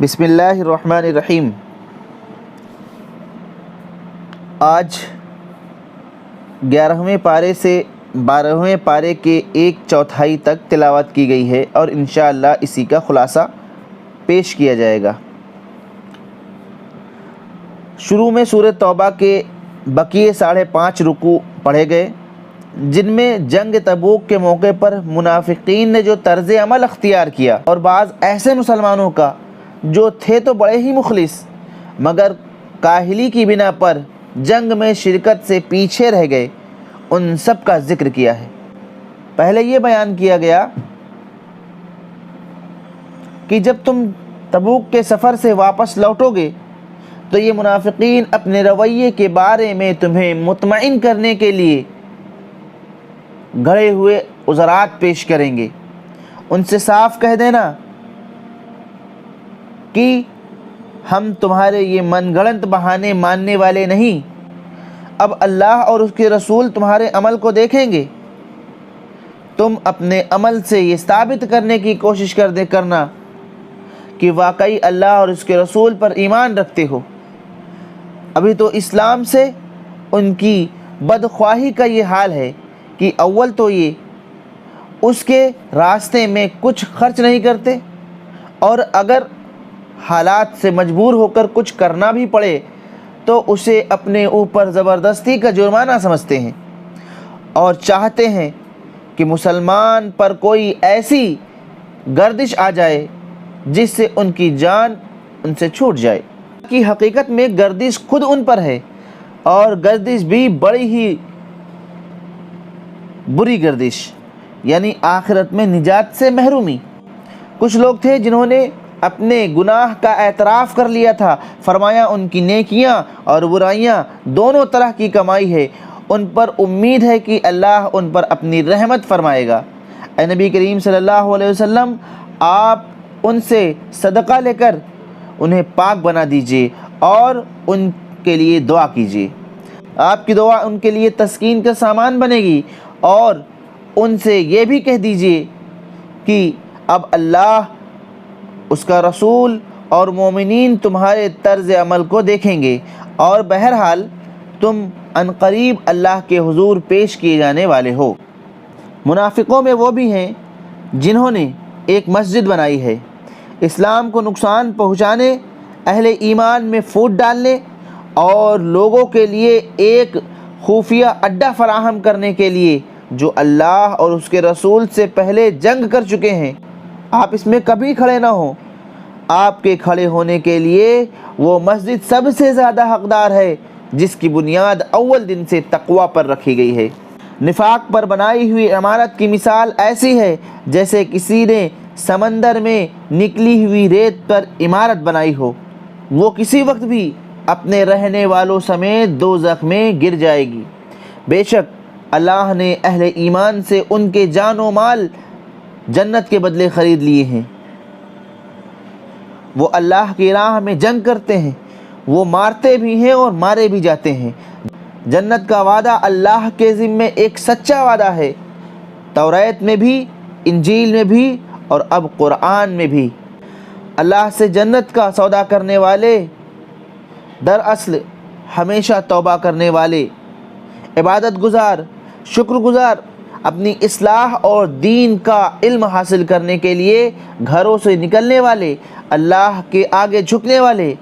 بسم اللہ الرحمن الرحیم۔ آج 11ویں پارے سے 12ویں پارے کے 1/4 تک تلاوت کی گئی ہے اور انشاءاللہ اسی کا خلاصہ پیش کیا جائے گا۔ شروع میں سورہ توبہ کے بقیہ 5.5 رکوع پڑھے گئے، جن میں جنگ تبوک کے موقع پر منافقین نے جو طرز عمل اختیار کیا اور بعض ایسے مسلمانوں کا جو تھے تو بڑے ہی مخلص مگر کاہلی کی بنا پر جنگ میں شرکت سے پیچھے رہ گئے، ان سب کا ذکر کیا ہے۔ پہلے یہ بیان کیا گیا کہ جب تم تبوک کے سفر سے واپس لوٹو گے تو یہ منافقین اپنے رویے کے بارے میں تمہیں مطمئن کرنے کے لیے گھڑے ہوئے عذرات پیش کریں گے۔ ان سے صاف کہہ دینا کہ ہم تمہارے یہ من گھڑنت بہانے ماننے والے نہیں، اب اللہ اور اس کے رسول تمہارے عمل کو دیکھیں گے۔ تم اپنے عمل سے یہ ثابت کرنے کی کوشش کرنا کہ واقعی اللہ اور اس کے رسول پر ایمان رکھتے ہو۔ ابھی تو اسلام سے ان کی بدخواہی کا یہ حال ہے کہ اول تو یہ اس کے راستے میں کچھ خرچ نہیں کرتے، اور اگر حالات سے مجبور ہو کر کچھ کرنا بھی پڑے تو اسے اپنے اوپر زبردستی کا جرمانہ سمجھتے ہیں، اور چاہتے ہیں کہ مسلمان پر کوئی ایسی گردش آ جائے جس سے ان کی جان ان سے چھوٹ جائے۔ کہ حقیقت میں گردش خود ان پر ہے، اور گردش بھی بڑی ہی بری گردش، یعنی آخرت میں نجات سے محرومی۔ کچھ لوگ تھے جنہوں نے اپنے گناہ کا اعتراف کر لیا تھا، فرمایا ان کی نیکیاں اور برائیاں دونوں طرح کی کمائی ہے، ان پر امید ہے کہ اللہ ان پر اپنی رحمت فرمائے گا۔ اے نبی کریم صلی اللہ علیہ وسلم، آپ ان سے صدقہ لے کر انہیں پاک بنا دیجئے اور ان کے لیے دعا کیجئے۔ آپ کی دعا ان کے لیے تسکین کا سامان بنے گی، اور ان سے یہ بھی کہہ دیجئے کہ اب اللہ، اس کا رسول اور مومنین تمہارے طرز عمل کو دیکھیں گے، اور بہرحال تم عنقریب اللہ کے حضور پیش کیے جانے والے ہو۔ منافقوں میں وہ بھی ہیں جنہوں نے ایک مسجد بنائی ہے، اسلام کو نقصان پہنچانے، اہل ایمان میں پھوٹ ڈالنے اور لوگوں کے لیے ایک خفیہ اڈہ فراہم کرنے کے لیے جو اللہ اور اس کے رسول سے پہلے جنگ کر چکے ہیں۔ آپ اس میں کبھی کھڑے نہ ہوں۔ آپ کے کھڑے ہونے کے لیے وہ مسجد سب سے زیادہ حقدار ہے جس کی بنیاد اول دن سے تقوی پر رکھی گئی ہے۔ نفاق پر بنائی ہوئی عمارت کی مثال ایسی ہے جیسے کسی نے سمندر میں نکلی ہوئی ریت پر عمارت بنائی ہو، وہ کسی وقت بھی اپنے رہنے والوں سمیت دوزخ میں گر جائے گی۔ بے شک اللہ نے اہل ایمان سے ان کے جان و مال جنت کے بدلے خرید لیے ہیں۔ وہ اللہ کی راہ میں جنگ کرتے ہیں، وہ مارتے بھی ہیں اور مارے بھی جاتے ہیں۔ جنت کا وعدہ اللہ کے ذمے ایک سچا وعدہ ہے، توریت میں بھی، انجیل میں بھی اور اب قرآن میں بھی۔ اللہ سے جنت کا سودا کرنے والے دراصل ہمیشہ توبہ کرنے والے، عبادت گزار، شکر گزار، اپنی اصلاح اور دین کا علم حاصل کرنے کے لیے گھروں سے نکلنے والے، اللہ کے آگے جھکنے والے،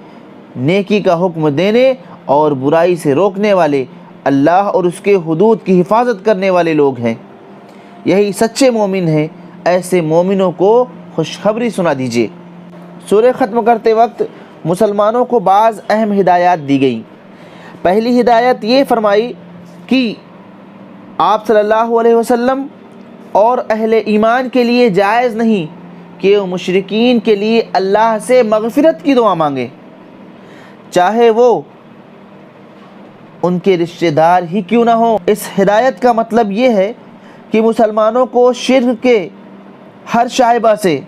نیکی کا حکم دینے اور برائی سے روکنے والے، اللہ اور اس کے حدود کی حفاظت کرنے والے لوگ ہیں۔ یہی سچے مومن ہیں، ایسے مومنوں کو خوشخبری سنا دیجیے۔ سورہ ختم کرتے وقت مسلمانوں کو بعض اہم ہدایات دی گئیں۔ پہلی ہدایت یہ فرمائی کہ آپ صلی اللہ علیہ وسلم اور اہل ایمان کے لیے جائز نہیں کہ وہ مشرکین کے لیے اللہ سے مغفرت کی دعا مانگے، چاہے وہ ان کے رشتہ دار ہی کیوں نہ ہوں۔ اس ہدایت کا مطلب یہ ہے کہ مسلمانوں کو شرک کے ہر شائبہ سے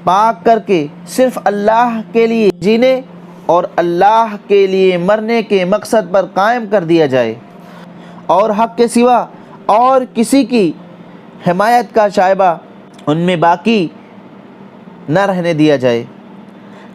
پاک کر کے صرف اللہ کے لیے جینے اور اللہ کے لیے مرنے کے مقصد پر قائم کر دیا جائے، اور حق کے سوا اور کسی کی حمایت کا شائبہ ان میں باقی نہ رہنے دیا جائے۔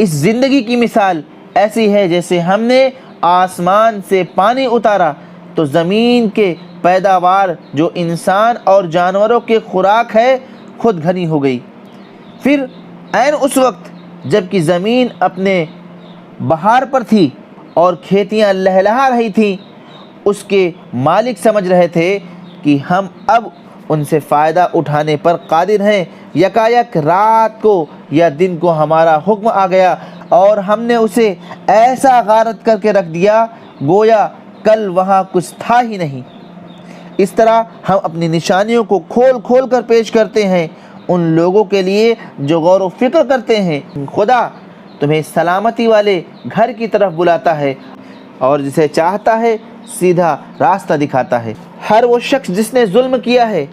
اس زندگی کی مثال ایسی ہے جیسے ہم نے آسمان سے پانی اتارا تو زمین کے پیداوار جو انسان اور جانوروں کے خوراک ہے خود گھنی ہو گئی۔ پھر عین اس وقت جب کہ زمین اپنے بہار پر تھی اور کھیتیاں لہلہا رہی تھیں، اس کے مالک سمجھ رہے تھے کہ ہم اب ان سے فائدہ اٹھانے پر قادر ہیں، یکایک رات کو یا دن کو ہمارا حکم آ گیا اور ہم نے اسے ایسا غارت کر کے رکھ دیا گویا کل وہاں کچھ تھا ہی نہیں۔ اس طرح ہم اپنی نشانیوں کو کھول کھول کر پیش کرتے ہیں ان لوگوں کے لیے جو غور و فکر کرتے ہیں۔ خدا تمہیں سلامتی والے گھر کی طرف بلاتا ہے اور جسے چاہتا ہے سیدھا راستہ دکھاتا ہے۔ ہر وہ شخص جس نے ظلم کیا ہے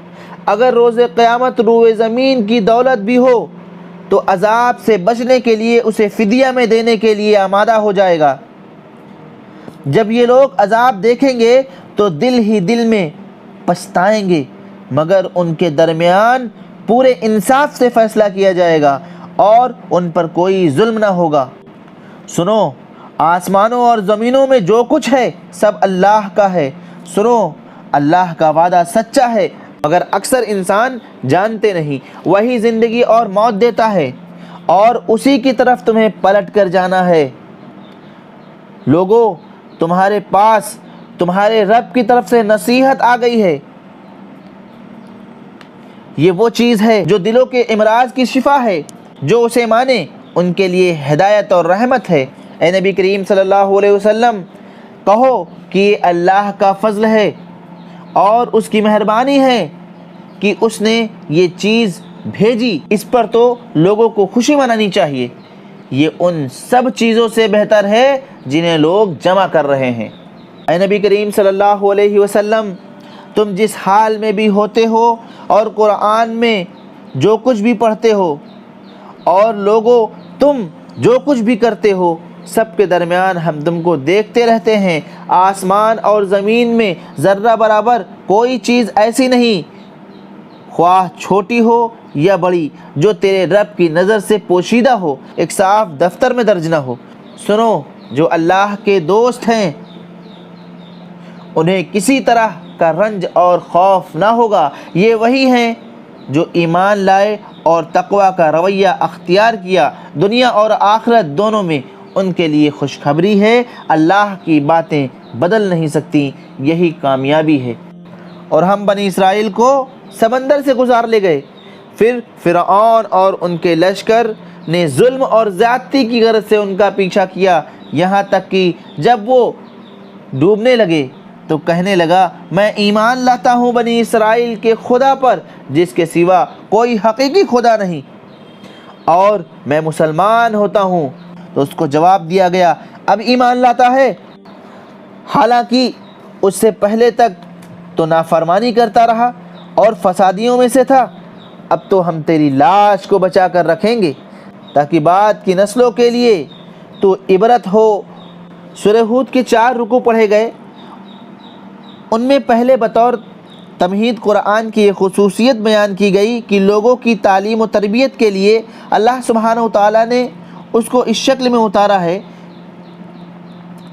اگر روز قیامت روئے زمین کی دولت بھی ہو تو عذاب سے بچنے کے لیے اسے فدیہ میں دینے کے لیے آمادہ ہو جائے گا۔ جب یہ لوگ عذاب دیکھیں گے تو دل ہی دل میں پچھتائیں گے، مگر ان کے درمیان پورے انصاف سے فیصلہ کیا جائے گا اور ان پر کوئی ظلم نہ ہوگا۔ سنو، آسمانوں اور زمینوں میں جو کچھ ہے سب اللہ کا ہے۔ سنو، اللہ کا وعدہ سچا ہے مگر اکثر انسان جانتے نہیں۔ وہی زندگی اور موت دیتا ہے اور اسی کی طرف تمہیں پلٹ کر جانا ہے۔ لوگو، تمہارے پاس تمہارے رب کی طرف سے نصیحت آ گئی ہے۔ یہ وہ چیز ہے جو دلوں کے امراض کی شفا ہے۔ جو اسے مانے ان کے لیے ہدایت اور رحمت ہے۔ اے نبی کریم صلی اللہ علیہ وسلم، کہو کہ یہ اللہ کا فضل ہے اور اس کی مہربانی ہے کہ اس نے یہ چیز بھیجی۔ اس پر تو لوگوں کو خوشی منانی چاہیے۔ یہ ان سب چیزوں سے بہتر ہے جنہیں لوگ جمع کر رہے ہیں۔ اے نبی کریم صلی اللہ علیہ وسلم، تم جس حال میں بھی ہوتے ہو اور قرآن میں جو کچھ بھی پڑھتے ہو اور لوگوں تم جو کچھ بھی کرتے ہو، سب کے درمیان ہم تم کو دیکھتے رہتے ہیں۔ آسمان اور زمین میں ذرہ برابر کوئی چیز ایسی نہیں، خواہ چھوٹی ہو یا بڑی، جو تیرے رب کی نظر سے پوشیدہ ہو، ایک صاف دفتر میں درج نہ ہو۔ سنو، جو اللہ کے دوست ہیں انہیں کسی طرح کا رنج اور خوف نہ ہوگا۔ یہ وہی ہیں جو ایمان لائے اور تقوی کا رویہ اختیار کیا۔ دنیا اور آخرت دونوں میں ان کے لیے خوشخبری ہے۔ اللہ کی باتیں بدل نہیں سکتی، یہی کامیابی ہے۔ اور ہم بنی اسرائیل کو سمندر سے گزار لے گئے۔ پھر فرعون اور ان کے لشکر نے ظلم اور زیادتی کی غرض سے ان کا پیچھا کیا، یہاں تک کہ جب وہ ڈوبنے لگے تو کہنے لگا، میں ایمان لاتا ہوں بنی اسرائیل کے خدا پر جس کے سوا کوئی حقیقی خدا نہیں، اور میں مسلمان ہوتا ہوں۔ تو اس کو جواب دیا گیا، اب ایمان لاتا ہے؟ حالانکہ اس سے پہلے تک تو نافرمانی کرتا رہا اور فسادیوں میں سے تھا۔ اب تو ہم تیری لاش کو بچا کر رکھیں گے تاکہ بعد کی نسلوں کے لیے تو عبرت ہو۔ سورہ ہود کے 4 رکوع پڑھے گئے۔ ان میں پہلے بطور تمہید قرآن کی یہ خصوصیت بیان کی گئی کہ لوگوں کی تعلیم و تربیت کے لیے اللہ سبحانہ و تعالیٰ نے اس کو اس شکل میں اتارا ہے۔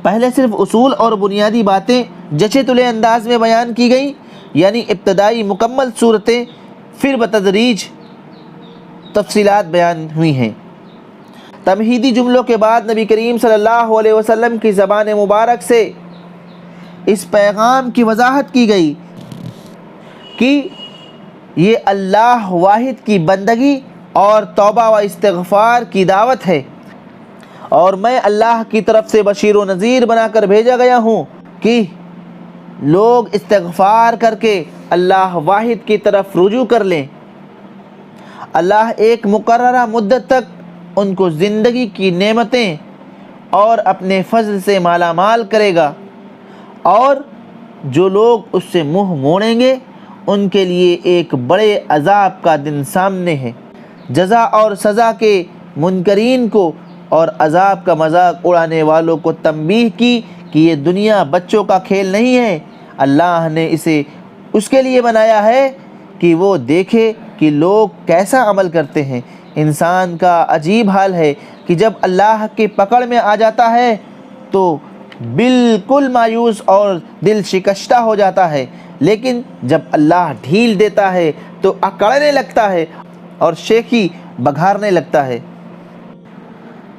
پہلے صرف اصول اور بنیادی باتیں جچے تلے انداز میں بیان کی گئیں، یعنی ابتدائی مکمل صورتیں، پھر بتدریج تفصیلات بیان ہوئی ہیں۔ تمہیدی جملوں کے بعد نبی کریم صلی اللہ علیہ وسلم کی زبان مبارک سے اس پیغام کی وضاحت کی گئی کہ یہ اللہ واحد کی بندگی اور توبہ و استغفار کی دعوت ہے، اور میں اللہ کی طرف سے بشیر و نذیر بنا کر بھیجا گیا ہوں کہ لوگ استغفار کر کے اللہ واحد کی طرف رجوع کر لیں۔ اللہ ایک مقررہ مدت تک ان کو زندگی کی نعمتیں اور اپنے فضل سے مالا مال کرے گا، اور جو لوگ اس سے منہ موڑیں گے ان کے لیے ایک بڑے عذاب کا دن سامنے ہے۔ جزا اور سزا کے منکرین کو اور عذاب کا مذاق اڑانے والوں کو تنبیہ کی کہ یہ دنیا بچوں کا کھیل نہیں ہے، اللہ نے اسے اس کے لیے بنایا ہے کہ وہ دیکھے کہ لوگ کیسا عمل کرتے ہیں۔ انسان کا عجیب حال ہے، کہ جب اللہ کی پکڑ میں آ جاتا ہے تو بالکل مایوس اور دل شکستہ ہو جاتا ہے، لیکن جب اللہ ڈھیل دیتا ہے تو اکڑنے لگتا ہے اور شیخی بگھارنے لگتا ہے۔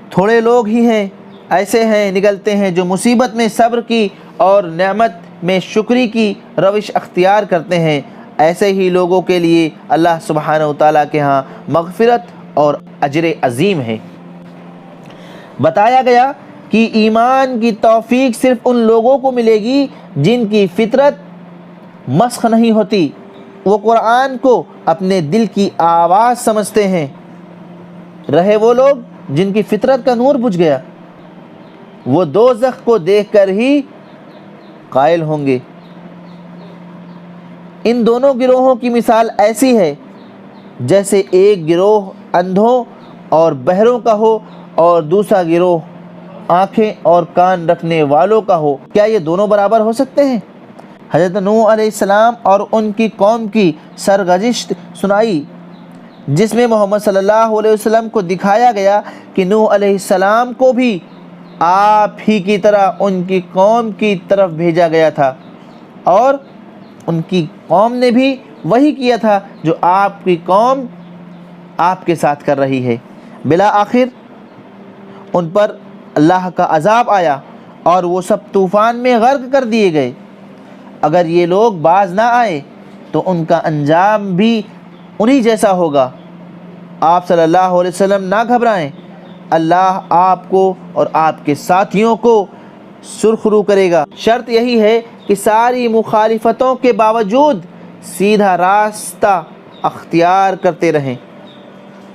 تھوڑے لوگ ہی ہیں ایسے ہیں نکلتے ہیں جو مصیبت میں صبر کی اور نعمت میں شکری کی روش اختیار کرتے ہیں۔ ایسے ہی لوگوں کے لیے اللہ سبحانہ وتعالیٰ کے ہاں مغفرت اور اجر عظیم ہے۔ بتایا گیا کہ ایمان کی توفیق صرف ان لوگوں کو ملے گی جن کی فطرت مسخ نہیں ہوتی، وہ قرآن کو اپنے دل کی آواز سمجھتے ہیں۔ رہے وہ لوگ جن کی فطرت کا نور بجھ گیا، وہ دوزخ کو دیکھ کر ہی قائل ہوں گے۔ ان دونوں گروہوں کی مثال ایسی ہے جیسے ایک گروہ اندھوں اور بہروں کا ہو اور دوسرا گروہ آنکھیں اور کان رکھنے والوں کا ہو۔ کیا یہ دونوں برابر ہو سکتے ہیں؟ حضرت نوح علیہ السلام اور ان کی قوم کی سرگزشت سنائی، جس میں محمد صلی اللہ علیہ وسلم کو دکھایا گیا کہ نوح علیہ السلام کو بھی آپ ہی کی طرح ان کی قوم کی طرف بھیجا گیا تھا، اور ان کی قوم نے بھی وہی کیا تھا جو آپ کی قوم آپ کے ساتھ کر رہی ہے۔ بالآخر ان پر اللہ کا عذاب آیا اور وہ سب طوفان میں غرق کر دیے گئے۔ اگر یہ لوگ باز نہ آئے تو ان کا انجام بھی انہی جیسا ہوگا۔ آپ صلی اللہ علیہ وسلم نہ گھبرائیں، اللہ آپ کو اور آپ کے ساتھیوں کو سرخرو کرے گا۔ شرط یہی ہے کہ ساری مخالفتوں کے باوجود سیدھا راستہ اختیار کرتے رہیں۔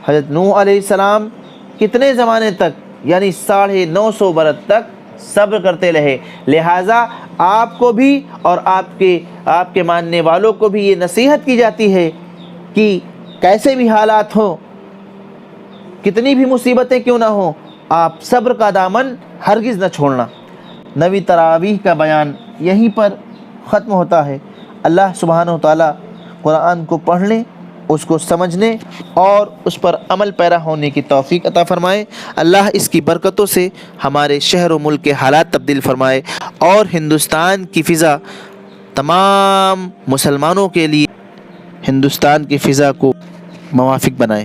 حضرت نوح علیہ السلام کتنے زمانے تک، یعنی 950 برس تک صبر کرتے رہے۔ لہٰذا آپ کو بھی اور آپ کے ماننے والوں کو بھی یہ نصیحت کی جاتی ہے کہ کیسے بھی حالات ہوں، کتنی بھی مصیبتیں کیوں نہ ہوں، آپ صبر کا دامن ہرگز نہ چھوڑنا۔ نویں تراویح کا بیان یہیں پر ختم ہوتا ہے۔ اللہ سبحانہ وتعالیٰ قرآن کو پڑھنے، اس کو سمجھنے اور اس پر عمل پیرا ہونے کی توفیق عطا فرمائے۔ اللہ اس کی برکتوں سے ہمارے شہر و ملک کے حالات تبدیل فرمائے اور ہندوستان کی فضا تمام مسلمانوں کے لیے ہندوستان کی فضا کو موافق بنائے۔